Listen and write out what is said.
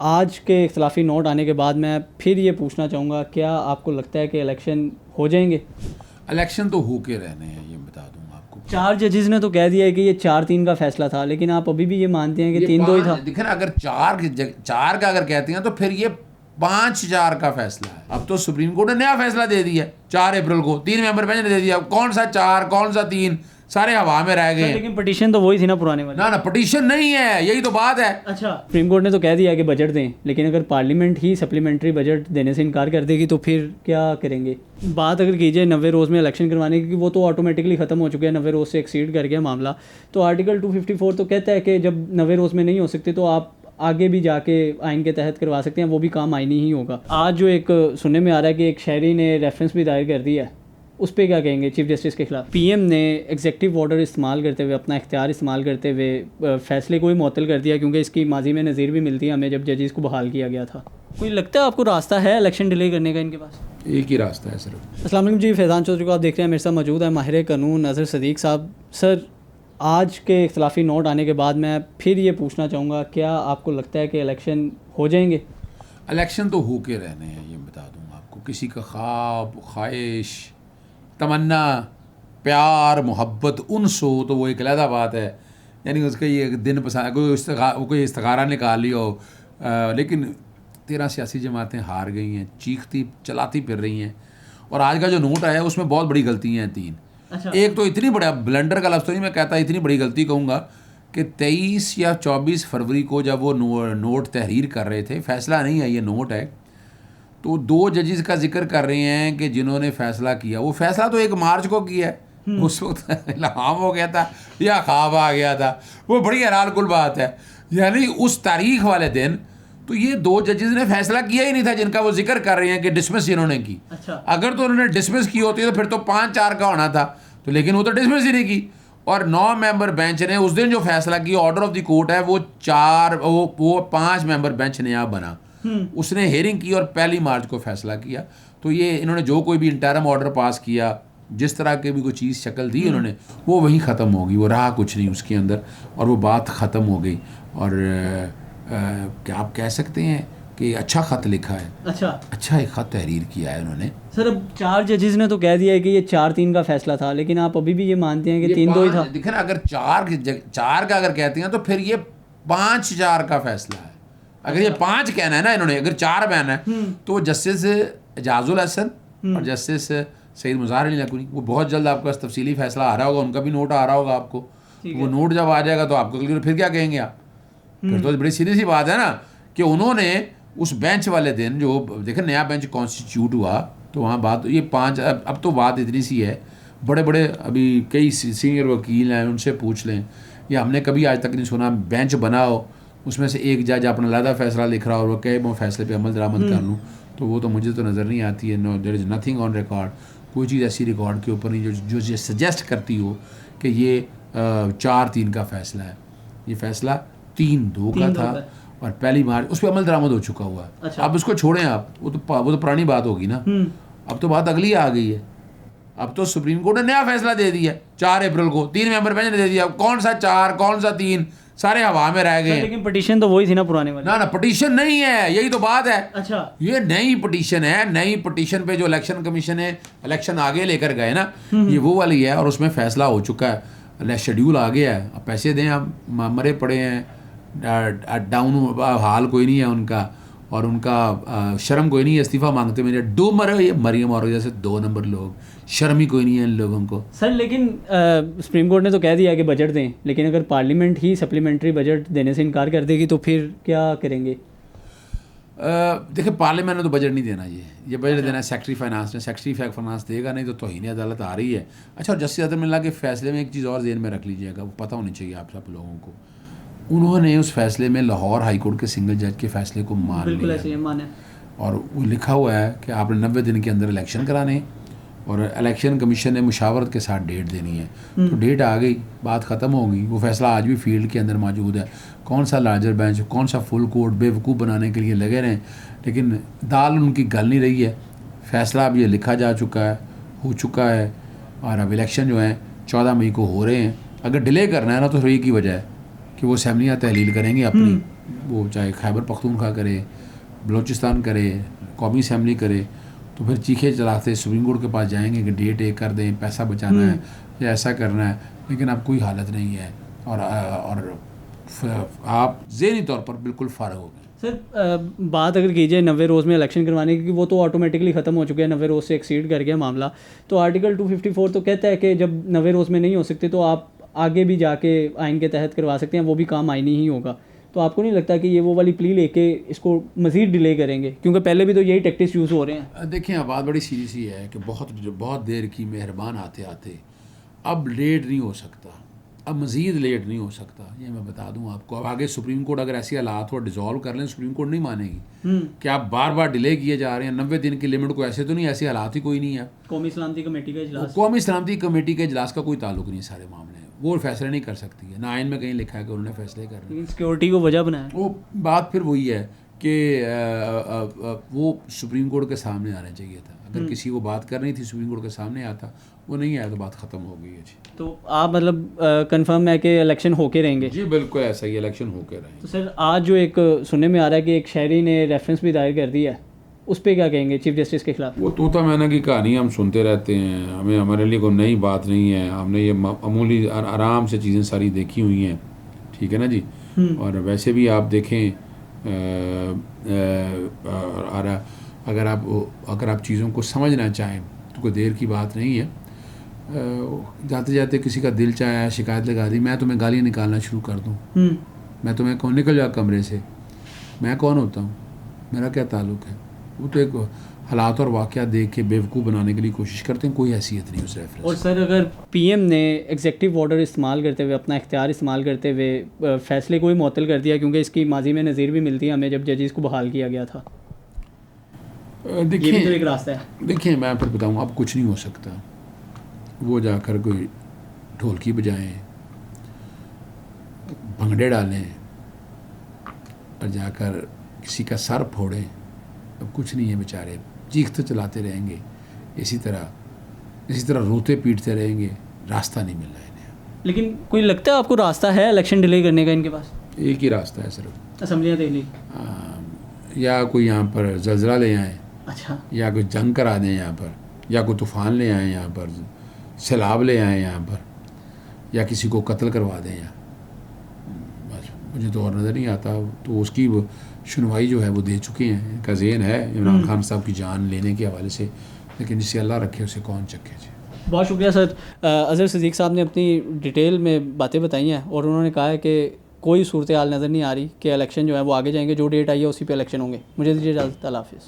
आज के इख्तलाफी नोट आने के बाद मैं फिर ये पूछना चाहूँगा, क्या आपको लगता है कि इलेक्शन हो जाएंगे? इलेक्शन तो हो के रहने हैं, ये बता दूँ आपको। 4 जजेस ने तो कह दिया है कि ये 4-3 का फैसला था, लेकिन आप अभी भी ये मानते हैं कि 3-2 ही था? देखें ना, अगर चार का अगर कहते हैं तो फिर ये 5-4 का फैसला है। अब तो सुप्रीम कोर्ट ने नया फैसला दे दिया 4 अप्रैल को, 3 मेंबर बेंच ने दे दिया। कौन सा 4 कौन सा 3, सारे हवा में रह गए हैं। लेकिन पिटीशन तो वही थी ना पुराने वाली। ना पिटीशन नहीं है, यही तो बात है। अच्छा, सुप्रीम कोर्ट ने तो कह दिया कि बजट दें, लेकिन अगर पार्लियामेंट ही सप्लीमेंट्री बजट देने से इनकार कर देगी तो फिर क्या करेंगे? बात अगर की जाए 90 रोज़ में इलेक्शन करवाने की, वो तो ऑटोमेटिकली ख़त्म हो चुके हैं, 90 रोज़ से एक्सीड कर गया मामला। तो आर्टिकल 254 तो कहता है कि जब 90 रोज़ में नहीं हो सकते तो आप आगे भी जाके आइन के तहत करवा सकते हैं, वो भी काम आइनी ही होगा। आज जो एक सुनने में आ रहा है कि एक शहरी ने रेफरेंस भी दायर कर दिया है, उस पर क्या कहेंगे चीफ जस्टिस के खिलाफ? पीएम ने एग्जेक्टिव ऑर्डर इस्तेमाल करते हुए, अपना इख्तियार इस्तेमाल करते हुए फैसले को ही मुअत्तल कर दिया, क्योंकि इसकी माजी में नज़ीर भी मिलती है हमें जब जजेस को बहाल किया गया था। कोई लगता है आपको रास्ता है इलेक्शन डिले करने का इनके पास? एक ही रास्ता है सिर्फ। अस्सलाम वालेकुम जी, फैज़ान चौधरी को आप देख रहे हैं, मेरे साथ मौजूद है माहिर कानून अज़हर सदीक साहब। सर, आज के इख्तलाफी नोट आने के बाद मैं फिर ये पूछना चाहूँगा, क्या आपको लगता है कि इलेक्शन हो जाएंगे? इलेक्शन तो हो के रहने हैं, ये बता दूँ आपको। किसी का ख्वाब, ख्वाहिश, तमन्ना, प्यार, मोहब्बत, उन्स हो तो वो एक अलग बात है। यानी उसका ये दिन पसंद, कोई इस्तिखारा निकाल लिया हो, लेकिन 13 सियासी जमातें हार गई हैं, चीखती चलाती फिर रही हैं। और आज का जो नोट आया उसमें बहुत बड़ी गलतियाँ हैं 3। अच्छा। एक तो इतनी बड़ा ब्लंडर का लफ्ज़ तो नहीं मैं कहता, इतनी बड़ी गलती कहूँगा कि 23 या 24 फरवरी को जब वो नोट तहरीर कर रहे थे, फैसला नहीं है ये नोट है, तो 2 जजेस का जिक्र कर रहे हैं कि जिन्होंने फ़ैसला किया, वो फ़ैसला तो 1 मार्च को किया है। उस वक्त इल्हाम हो गया था या ख्वाब आ गया था, वो बड़ी हैरान कुल बात है। यानी उस तारीख वाले दिन तो ये 2 जजेस ने फैसला किया ही नहीं था जिनका वो जिक्र कर रहे हैं कि डिसमिस इन्होंने की। अच्छा। अगर तो उन्होंने डिसमिस की होती तो फिर तो 5-4 का होना था, तो लेकिन वो तो डिसमिस ही नहीं की। और 9 मेंबर बेंच ने उस दिन जो फैसला किया, ऑर्डर ऑफ द कोर्ट है, वो 5 मेंबर बेंच नया बना, उसने हेयरिंग की और 1 मार्च को फैसला किया। तो ये इन्होंने जो कोई भी इंटरम ऑर्डर पास किया, जिस तरह के भी कोई चीज़ शक्ल दी उन्होंने, वो वहीं ख़त्म हो गई, वो रहा कुछ नहीं उसके अंदर, और वो बात ख़त्म हो गई। और क्या आप कह सकते हैं कि अच्छा ख़त लिखा है। अच्छा एक ख़त तहरीर किया है उन्होंने। सर, अब 4 जजेस ने तो कह दिया है कि ये 4-3 का फैसला था, लेकिन आप अभी भी ये मानते हैं कि 3-2 ही था? देखें ना, अगर 4 का अगर कहते हैं तो फिर ये 5-4 का फैसला है। अगर ये 5 कहना है ना इन्होंने, अगर 4 कहना है तो जस्टिस एजाजुल हसन और जस्टिस सईद मुज़ाहिर अली नक़वी, वो बहुत जल्द आपके पास तफसीली फैसला आ रहा होगा, उनका भी नोट आ रहा होगा आपको। वो नोट जब आ जाएगा तो आपको फिर क्या कहेंगे आप? फिर तो बड़ी सीधी सी बात है ना कि उन्होंने उस बेंच वाले दिन जो देखें नया बेंच कॉन्स्टिट्यूट हुआ, तो वहाँ बात ये 5 अब तो बात इतनी सी है, बड़े बड़े अभी कई सीनियर वकील हैं, उनसे पूछ लें, या हमने कभी आज तक नहीं सुना बेंच बनाओ उसमें से एक जज अपना अलग फैसला लिख रहा और वो कहे मैं फैसले पे अमल दरामद कर लूँ। तो वो तो मुझे तो नज़र नहीं आती है। No, there is nothing on record, कोई चीज़ ऐसी रिकॉर्ड के ऊपर नहीं जो ये सजेस्ट करती हो कि ये 4-3 का फैसला है। ये फैसला 3-2 का था और 1 मार्च उस पर अमल दरामद हो चुका हुआ है। अच्छा। अब उसको छोड़ें आप, वो तो पुरानी बात होगी ना। अब तो बात अगली आ गई है। अब तो सुप्रीम कोर्ट ने नया फैसला दे दिया 4 अप्रैल को, 3 मेंबर बेंच ने दे दिया। कौन सा 4 कौन सा 3, सारे हवा में रह गए। लेकिन पिटीशन तो वही थी ना पुराने वाली। ना पिटीशन नहीं है, यही तो बात है। अच्छा। ये नई पिटीशन है, नई पिटीशन पे जो इलेक्शन कमीशन है इलेक्शन आगे लेकर गए ना, ये वो वाली है और उसमें फैसला हो चुका है, शेड्यूल आ गया है। अब पैसे दें, आप मरे पड़े हैं, डाउन हाल कोई नहीं है उनका, और उनका शर्म कोई नहीं है, इस्तीफ़ा मांगते मेरे डो मरे, ये मरियम और जैसे 2 नंबर लोग, शर्म ही कोई नहीं है इन लोगों को। सर, लेकिन सुप्रीम कोर्ट ने तो कह दिया कि बजट दें, लेकिन अगर पार्लियामेंट ही सप्लीमेंट्री बजट देने से इनकार कर देगी तो फिर क्या करेंगे? देखिए, पार्लियामेंट ने तो बजट नहीं देना, ये बजट देना है सेक्रेटरी फाइनेंस ने। सेक्रेटरी फाइनेंस देगा नहीं तो तौहीन अदालत आ रही है। अच्छा, और जस्टिस अदल के फैसले में एक चीज़ और ज़हन में रख लीजिएगा, वो पता होनी चाहिए आप सब लोगों को, उन्होंने उस फैसले में लाहौर हाई कोर्ट के सिंगल जज के फैसले को मान लिया। बिल्कुल ऐसे माने। और वो लिखा हुआ है कि आपने 90 दिन के अंदर इलेक्शन कराने और इलेक्शन कमीशन ने मुशावरत के साथ डेट देनी है। तो डेट आ गई, बात ख़त्म हो गई। वो फैसला आज भी फील्ड के अंदर मौजूद है। कौन सा लार्जर बेंच, कौन सा फुल कोर्ट बेवकूफ़ बनाने के लिए लगे रहें, लेकिन दाल उनकी गल नहीं रही है। फैसला अब ये लिखा जा चुका है, हो चुका है, और अब इलेक्शन जो हैं 14 मई को हो रहे हैं। अगर डिले करना है ना तो एक ही वजह है कि वो असम्बलियाँ तहलील करेंगे अपनी, वो चाहे खैबर पख्तूनख्वा करे, बलूचिस्तान करे, कौमी असम्बली करे, तो फिर चीखे चलाते सुप्रीम कोर्ट के पास जाएंगे कि डेट एक कर दें, पैसा बचाना है या ऐसा करना है, लेकिन अब कोई हालत नहीं है और आप ज़हनी तौर पर बिल्कुल फ़ारग हो गए। सर बात अगर की जाए 90 रोज़ में इलेक्शन करवाने की, वो तो ऑटोमेटिकली ख़त्म हो चुके हैं, 90 रोज़ से एक्सीड कर गया मामला। तो आर्टिकल 254 तो कहता है कि जब 90 रोज़ में नहीं हो सकते तो आप आगे भी जाके आइन के तहत करवा सकते हैं, वो भी काम आइनी ही होगा। तो आपको नहीं लगता कि ये वो वाली प्ली लेके इसको मज़ीद डिले करेंगे, क्योंकि पहले भी तो यही टैक्टिक्स यूज़ हो रहे हैं। देखें, अब बात बड़ी सीरियस ही है कि बहुत देर की मेहरबान आते आते अब लेट नहीं हो सकता, अब मज़ीद लेट नहीं हो सकता, ये मैं बता दूं आपको। अब आगे सुप्रीम कोर्ट अगर ऐसी हालात हो डिज़ोल्व कर लें, सुप्रीम कोर्ट नहीं मानेगी कि आप बार बार डिले किए जा रहे हैं। 90 दिन की लिमिट को ऐसे तो नहीं, ऐसे हालात ही कोई नहीं है। कौमी सलामती कमेटी का इजलास, कौमी सलामती कमेटी के इजलास का कोई ताल्लुक नहीं, सारे मामले वो फैसले नहीं कर सकती है, ना आइन में कहीं लिखा है कि उन्होंने फैसले करने। लेकिन सिक्योरिटी को वजह बनाया, वो बात फिर वही है कि वो सुप्रीम कोर्ट के सामने आना चाहिए था। अगर किसी को बात करनी थी सुप्रीम कोर्ट के सामने आता, वो नहीं आया तो बात ख़त्म हो गई है जी। तो आप मतलब कंफर्म है कि इलेक्शन होके रहेंगे? जी बिल्कुल ऐसा ही, इलेक्शन होके रहेंगे। तो सर आज जो एक सुनने में आ रहा है कि एक शहरी ने रेफरेंस भी दायर कर दिया है, उस पर क्या कहेंगे चीफ जस्टिस के खिलाफ? वो तोता मैना की कहानी हम सुनते रहते हैं, हमें हमारे लिए कोई नई बात नहीं है। हमने ये मामूली आराम से चीज़ें सारी देखी हुई हैं, ठीक है ना जी। और वैसे भी आप देखें अगर आप चीज़ों को समझना चाहें तो कोई देर की बात नहीं है। जाते जाते किसी का दिल चाहे, शिकायत लगा दी, मैं तुम्हें गालियाँ निकालना शुरू कर दूँ, मैं तुम्हें कौन, निकल जा कमरे से, मैं कौन होता हूँ, मेरा क्या ताल्लुक़ है। वो तो एक हालात और वाक़या देख के बेवकूफ़ बनाने के लिए कोशिश करते हैं, कोई हैसियत नहीं उस रेफरेंस। और सर अगर पीएम ने एग्जेक्टिव ऑर्डर इस्तेमाल करते हुए, अपना इख्तियार इस्तेमाल करते हुए फैसले को ही मुअत्तल कर दिया, क्योंकि इसकी माजी में नज़ीर भी मिलती है हमें जब जजेस को बहाल किया गया था, देखिए ये भी तो एक रास्ता है। देखिए मैं फिर बताऊँ, अब कुछ नहीं हो सकता। वो जाकर कोई ढोलकी बजाएं, भंगड़े डालें और जाकर किसी का सर फोड़ें, अब कुछ नहीं है, बेचारे चीखते चलाते रहेंगे, इसी तरह रोते पीटते रहेंगे, रास्ता नहीं मिल रहा है इन्हें। लेकिन कोई लगता है आपको रास्ता है इलेक्शन डिले करने का इनके पास? एक ही रास्ता है सिर्फ, असम्बलियाँ देख ली, या कोई यहाँ पर जलजला ले आएँ, अच्छा, या कोई जंग करा दें यहाँ पर, या कोई तूफ़ान ले आएँ यहाँ पर, सैलाब ले आएँ यहाँ पर, या किसी को कत्ल करवा दें यहाँ। बस मुझे तो और नज़र नहीं आता। तो उसकी सुनवाई जो है वो दे चुके हैं, इनका ज़हन है इमरान खान साहब की जान लेने के हवाले से, लेकिन जिसे अल्लाह रखे उसे कौन चखे जी। बहुत शुक्रिया सर। अज़हर सिद्दीक़ साहब ने अपनी डिटेल में बातें बताई हैं और उन्होंने कहा है कि कोई सूरत हाल नज़र नहीं आ रही कि इलेक्शन जो है वो आगे जाएंगे, जो डेट आई है उसी पे इलेक्शन होंगे। मुझे दीजिए इजाज़त, अल्लाह हाफ़िज़।